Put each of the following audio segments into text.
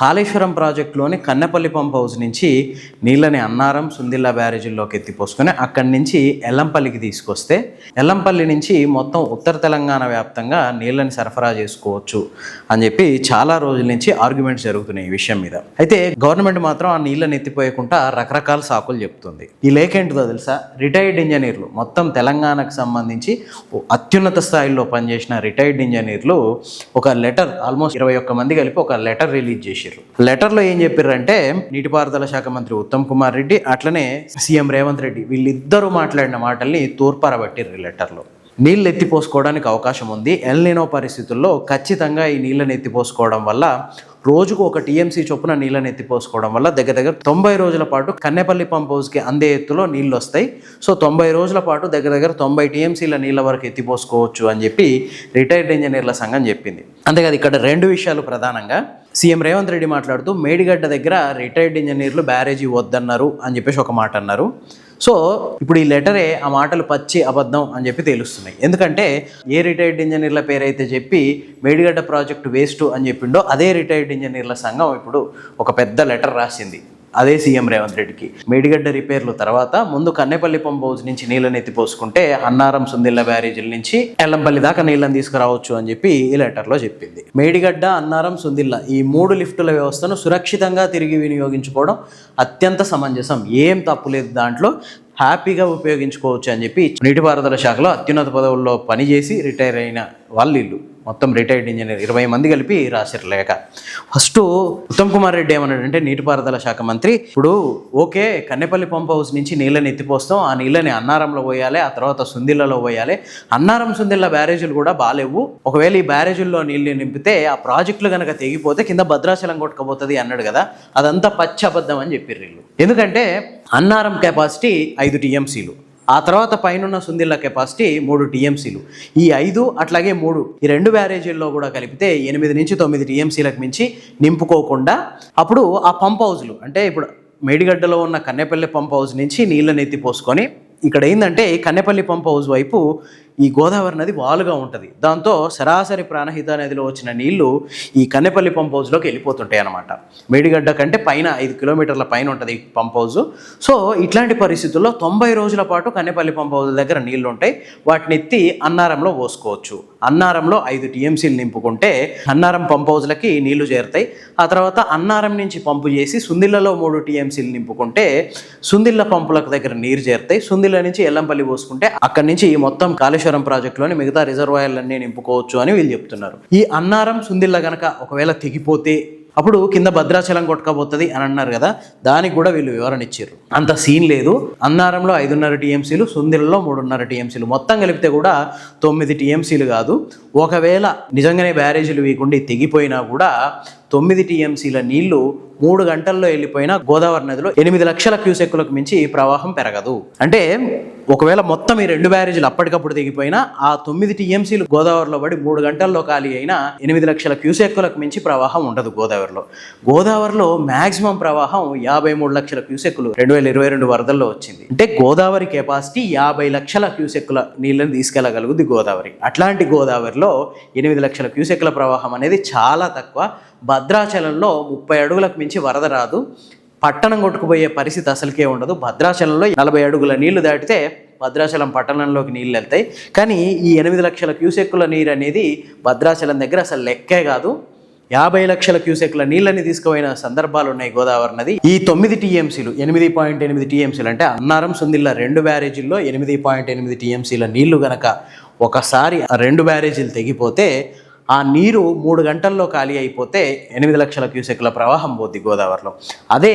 Kaleshwaram ప్రాజెక్టులోని Kannepalli pump house నుంచి నీళ్ళని అన్నారం, సుందిళ్ళ బ్యారేజీల్లోకి ఎత్తిపోసుకొని అక్కడి నుంచి ఎల్లంపల్లికి తీసుకొస్తే ఎల్లంపల్లి నుంచి మొత్తం ఉత్తర తెలంగాణ వ్యాప్తంగా నీళ్ళని సరఫరా చేసుకోవచ్చు అని చెప్పి చాలా రోజుల నుంచి ఆర్గ్యుమెంట్స్ జరుగుతున్నాయి ఈ విషయం మీద. అయితే గవర్నమెంట్ మాత్రం ఆ నీళ్ళని ఎత్తిపోయకుండా రకరకాల సాకులు చెప్తుంది. ఈ లేఖ ఏంటిదో తెలుసా? రిటైర్డ్ ఇంజనీర్లు మొత్తం తెలంగాణకు సంబంధించి అత్యున్నత స్థాయిలో పనిచేసిన రిటైర్డ్ ఇంజనీర్లు ఒక లెటర్, ఆల్మోస్ట్ 21 మంది కలిపి ఒక లెటర్ రిలీజ్ చేసి లెటర్లో ఏం చెప్పారంటే నీటిపారుదల శాఖ మంత్రి ఉత్తమ్ కుమార్ రెడ్డి అట్లనే సీఎం రేవంత్ రెడ్డి వీళ్ళిద్దరూ మాట్లాడిన మాటల్ని తూర్పారబట్టిర్రు. లెటర్లో నీళ్ళు ఎత్తిపోసుకోవడానికి అవకాశం ఉంది, ఎల్ నినో పరిస్థితుల్లో ఖచ్చితంగా ఈ నీళ్ళని ఎత్తిపోసుకోవడం వల్ల రోజుకు 1 టీఎంసీ చొప్పున నీళ్ళని ఎత్తిపోసుకోవడం వల్ల దగ్గర 90 రోజుల పాటు కన్నెపల్లి పంప్ హౌస్కి అందే ఎత్తులో నీళ్ళు వస్తాయి. సో 90 రోజుల పాటు దగ్గర 90 టీఎంసీల నీళ్ళ వరకు ఎత్తిపోసుకోవచ్చు అని చెప్పి రిటైర్డ్ ఇంజనీర్ల సంఘం చెప్పింది. అంతేకాదు ఇక్కడ 2 విషయాలు ప్రధానంగా. సీఎం రేవంత్ రెడ్డి మాట్లాడుతూ మేడిగడ్డ దగ్గర రిటైర్డ్ ఇంజనీర్లు బ్యారేజీ వద్దన్నారు అని చెప్పేసి ఒక మాట అన్నారు. సో ఇప్పుడు ఈ లెటరే ఆ మాటలు పచ్చి అబద్ధం అని చెప్పి తెలుస్తున్నాయి. ఎందుకంటే ఏ రిటైర్డ్ ఇంజనీర్ల పేరైతే చెప్పి మేడిగడ్డ ప్రాజెక్టు వేస్ట్ అని చెప్పిండో అదే రిటైర్డ్ ఇంజనీర్ల సంఘం ఇప్పుడు ఒక పెద్ద లెటర్ రాసింది అదే సీఎం రేవంత్ రెడ్డికి. మేడిగడ్డ రిపేర్లు తర్వాత ముందు కన్నెపల్లి పంప్ హౌస్ నుంచి నీళ్ళని ఎత్తిపోసుకుంటే అన్నారం, సుందిళ్ళ బ్యారేజీల నుంచి ఎల్లంపల్లి దాకా నీళ్ళని తీసుకురావచ్చు అని చెప్పి ఈ లెటర్లో చెప్పింది. మేడిగడ్డ, అన్నారం, సుందిళ్ళ ఈ 3 లిఫ్టుల వ్యవస్థను సురక్షితంగా తిరిగి వినియోగించుకోవడం అత్యంత సమంజసం, ఏం తప్పులేదు, దాంట్లో హ్యాపీగా ఉపయోగించుకోవచ్చు అని చెప్పి నీటిపారుదల శాఖలో అత్యున్నత పదవుల్లో పనిచేసి రిటైర్ అయిన వాళ్ళు మొత్తం రిటైర్డ్ ఇంజనీర్ 20 మంది కలిపి రాశారు లేఖ. ఫస్ట్ ఉత్తమ్ కుమార్ రెడ్డి ఏమన్నాడంటే నీటిపారుదల శాఖ మంత్రి, ఇప్పుడు ఓకే కన్నెపల్లి పంప్ హౌస్ నుంచి నీళ్ళని ఎత్తిపోస్తాం, ఆ నీళ్ళని అన్నారంలో పోయాలి, ఆ తర్వాత సుందిళ్ళలో పోయాలి, అన్నారం, సుందిళ్ళ బ్యారేజీలు కూడా బాలేవు, ఒకవేళ ఈ బ్యారేజీల్లో నీళ్ళు నింపితే ఆ ప్రాజెక్టులు కనుక తెగిపోతే కింద భద్రాచలం కొట్టుకపోతుంది అన్నాడు కదా. అదంతా పచ్చి అబద్ధం అని చెప్పారు వీళ్ళు. ఎందుకంటే అన్నారం కెపాసిటీ 5 టీఎంసీలు, ఆ తర్వాత పైన సుందిళ్ళ కెపాసిటీ 3 టీఎంసీలు, ఈ 5 అట్లాగే 3 ఈ 2 బ్యారేజీల్లో కూడా కలిపితే 8 నుంచి 9 టీఎంసీలకు మించి నింపుకోకుండా అప్పుడు ఆ పంప్ హౌస్లు అంటే ఇప్పుడు మేడిగడ్డలో ఉన్న కన్నెపల్లి పంప్ హౌస్ నుంచి నీళ్ళని ఎత్తిపోసుకొని ఇక్కడ ఏంటంటే కన్నెపల్లి పంప్ హౌస్ వైపు ఈ గోదావరి నది వాలుగా ఉంటుంది. దాంతో సరాసరి ప్రాణహిత నదిలో వచ్చిన నీళ్లు ఈ కన్నెపల్లి పంప్ హౌస్లోకి వెళ్ళిపోతుంటాయి అన్నమాట. మేడిగడ్డ కంటే పైన 5 కిలోమీటర్ల పైన ఉంటుంది ఈ పంప్ హౌస్. సో ఇట్లాంటి పరిస్థితుల్లో 90 రోజుల పాటు కన్నెపల్లి పంప్ హౌస్ దగ్గర నీళ్లు ఉంటాయి, వాటిని ఎత్తి అన్నారంలో పోసుకోవచ్చు. అన్నారంలో 5 టీఎంసీలు నింపుకుంటే అన్నారం పంప్ హౌస్లకి నీళ్లు చేరుతాయి. ఆ తర్వాత అన్నారం నుంచి పంపు చేసి సుందిళ్ళలో 3 టీఎంసీలు నింపుకుంటే సుందిళ్ళ పంపులకు దగ్గర నీరు చేరుతాయి. సుందిళ్ళ నుంచి ఎల్లంపల్లి పోసుకుంటే అక్కడి నుంచి మొత్తం కాళేశ్వరం ప్రాజెక్టులోని మిగతా రిజర్వాయర్లన్నీ నింపుకోవచ్చు అని వీళ్ళు చెప్తున్నారు. ఈ అన్నారం, సుందిళ్ళ గనక ఒకవేళ తెగిపోతే అప్పుడు కింద భద్రాచలం కొట్టుకపోతుంది అని అన్నారు కదా, దానికి కూడా వీళ్ళు వివరణ ఇచ్చారు. అంత సీన్ లేదు, అన్నారంలో 5.5 టీఎంసీలు, సుందిళ్ళలో 3.5 టీఎంసీలు, మొత్తం కలిపితే కూడా 9 టీఎంసీలు కాదు. ఒకవేళ నిజంగానే బ్యారేజీలు వీకుండి తెగిపోయినా కూడా 9 టీఎంసీల నీళ్లు 3 గంటల్లో వెళ్ళిపోయినా గోదావరి నదిలో 8 లక్షల క్యూసెక్కులకు మించి ప్రవాహం పెరగదు. అంటే ఒకవేళ మొత్తం ఈ 2 బ్యారేజీలు అప్పటికప్పుడు తెగిపోయినా ఆ 9 టీఎంసీలు గోదావరిలో పడి 3 గంటల్లో ఖాళీ అయినా 8 లక్షల క్యూసెక్కులకు మించి ప్రవాహం ఉండదు గోదావరిలో. గోదావరిలో మ్యాక్సిమం ప్రవాహం 53 లక్షల క్యూసెక్కులు 2022 వరదల్లో వచ్చింది. అంటే గోదావరి కెపాసిటీ 50 లక్షల క్యూసెక్కుల నీళ్ళని తీసుకెళ్లగలుగుతుంది గోదావరి. అట్లాంటి గోదావరిలో 8 లక్షల క్యూసెక్కుల ప్రవాహం అనేది చాలా తక్కువ. భద్రాచలంలో 30 అడుగులకు మించి వరద రాదు, పట్టణం కొట్టుకుపోయే పరిస్థితి అసలుకే ఉండదు. భద్రాచలంలో 40 అడుగుల నీళ్లు దాటితే భద్రాచలం పట్టణంలోకి నీళ్ళు వెళ్తాయి. కానీ ఈ 8 లక్షల క్యూసెక్కుల నీరు అనేది భద్రాచలం దగ్గర అసలు లెక్కే కాదు. 50 లక్షల క్యూసెక్ల నీళ్ళని తీసుకుపోయిన సందర్భాలు ఉన్నాయి గోదావరి నది. ఈ 9 టీఎంసీలు 8.8 టీఎంసీలు అంటే అన్నారం, సుందిళ్ళ 2 బ్యారేజీల్లో 8.8 టీఎంసీల నీళ్లు గనక ఒకసారి ఆ 2 బ్యారేజీలు తెగిపోతే ఆ నీరు 3 గంటల్లో ఖాళీ అయిపోతే 8 లక్షల క్యూసెక్ల ప్రవాహం పోద్ది గోదావరిలో. అదే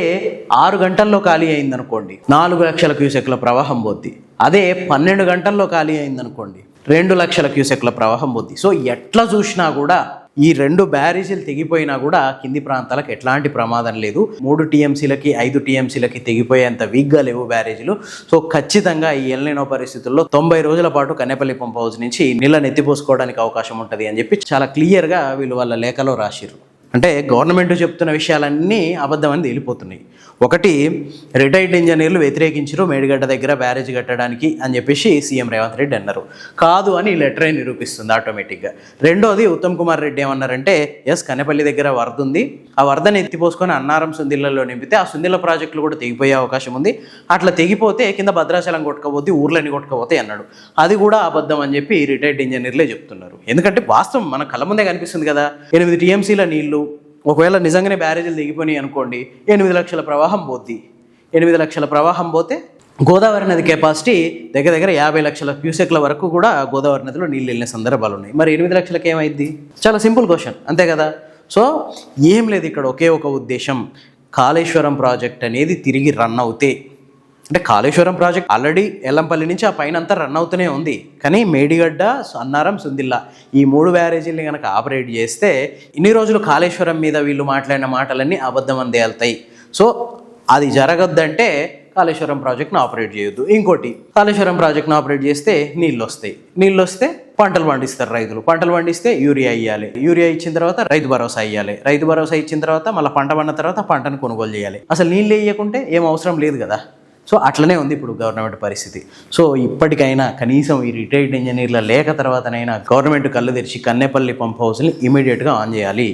6 గంటల్లో ఖాళీ అయిందనుకోండి 4 లక్షల క్యూసెక్ల ప్రవాహం పోద్ది. అదే 12 గంటల్లో ఖాళీ అయిందనుకోండి 2 లక్షల క్యూసెక్ల ప్రవాహం పోద్ది. సో ఎట్లా చూసినా కూడా ఈ 2 బ్యారేజీలు తెగిపోయినా కూడా కింది ప్రాంతాలకు ఎట్లాంటి ప్రమాదం లేదు. 3 టీఎంసీలకి 5 టీఎంసీలకి తెగిపోయేంత వీక్గా లేవు బ్యారేజీలు. సో ఖచ్చితంగా ఈ ఎల్ నినో పరిస్థితుల్లో 90 రోజుల పాటు కన్నెపల్లి పంప్ హౌస్ నుంచి నీళ్ళని ఎత్తిపోసుకోవడానికి అవకాశం ఉంటుంది అని చెప్పి చాలా క్లియర్గా వీళ్ళు వాళ్ళ లేఖలో రాసిర్రు. అంటే గవర్నమెంట్ చెప్తున్న విషయాలన్నీ అబద్ధం అని తేలిపోతున్నాయి. ఒకటి, రిటైర్డ్ ఇంజనీర్లు వ్యతిరేకించారు మేడిగడ్డ దగ్గర బ్యారేజ్ కట్టడానికి అని చెప్పేసి సీఎం రేవంత్ రెడ్డి అన్నారు. కాదు అని ఈ లెటరే నిరూపిస్తుంది ఆటోమేటిక్గా. రెండోది, ఉత్తమ్ కుమార్ రెడ్డి ఏమన్నారంటే ఎస్ కన్నెపల్లి దగ్గర వరద ఉంది, ఆ వరదని ఎత్తిపోసుకొని అన్నారం సుందిళ్ళలో నింపితే ఆ సుందిళ్ళ ప్రాజెక్టులు కూడా తెగిపోయే అవకాశం ఉంది, అట్లా తెగిపోతే కింద భద్రాచలం కొట్టుకపోతే ఊర్లని కొట్టుకపోతే అన్నాడు. అది కూడా అబద్ధం అని చెప్పి రిటైర్డ్ ఇంజనీర్లే చెప్తున్నారు. ఎందుకంటే వాస్తవం మన కళ్ళ ముందే కనిపిస్తుంది కదా. 8 టీఎంసీల నీళ్లు ఒకవేళ నిజంగానే బ్యారేజీలు దిగిపోయినాయి అనుకోండి, 8 లక్షల ప్రవాహం పోద్ది. 8 లక్షల ప్రవాహం పోతే గోదావరి నది కెపాసిటీ దగ్గర దగ్గర 50 లక్షల క్యూసెక్ల వరకు కూడా గోదావరి నదిలో నీళ్ళు వెళ్ళిన సందర్భాలు ఉన్నాయి. మరి 8 లక్షలకి ఏమైద్ది? చాలా సింపుల్ క్వశ్చన్, అంతే కదా. సో ఏం లేదు, ఇక్కడ ఒకే ఒక ఉద్దేశం, కాళేశ్వరం ప్రాజెక్ట్ అనేది తిరిగి రన్ అవుతే, అంటే కాళేశ్వరం ప్రాజెక్ట్ ఆల్రెడీ ఎల్లంపల్లి నుంచి ఆ పైన అంతా రన్ అవుతూనే ఉంది, కానీ మేడిగడ్డ, అన్నారం, సుందిల్లా ఈ 3 బ్యారేజీల్ని కనుక ఆపరేట్ చేస్తే ఇన్ని రోజులు కాళేశ్వరం మీద వీళ్ళు మాట్లాడిన మాటలన్నీ అబద్ధం అని తేలుతాయి. సో అది జరగద్దంటే కాళేశ్వరం ప్రాజెక్ట్ను ఆపరేట్ చేయొద్దు. ఇంకోటి, కాళేశ్వరం ప్రాజెక్ట్ను ఆపరేట్ చేస్తే నీళ్ళు వస్తాయి, నీళ్ళు వస్తే పంటలు పండిస్తారు రైతులు, పంటలు పండిస్తే యూరియా ఇవ్వాలి, యూరియా ఇచ్చిన తర్వాత రైతు భరోసా ఇవ్వాలి, రైతు భరోసా ఇచ్చిన తర్వాత మళ్ళీ పంట పండిన తర్వాత పంటను కొనుగోలు చేయాలి. అసలు నీళ్ళు వేయకుంటే ఏం అవసరం లేదు కదా. సో అట్లనే ఉంది ఇప్పుడు గవర్నమెంట్ పరిస్థితి. సో ఇప్పటికైనా కనీసం ఈ రిటైర్డ్ ఇంజనీర్ల లేఖ తర్వాతనైనా గవర్నమెంట్ కళ్ళు తెరిచి కన్నెపల్లి పంప్ హౌస్ని ఇమీడియట్గా ఆన్ చేయాలి.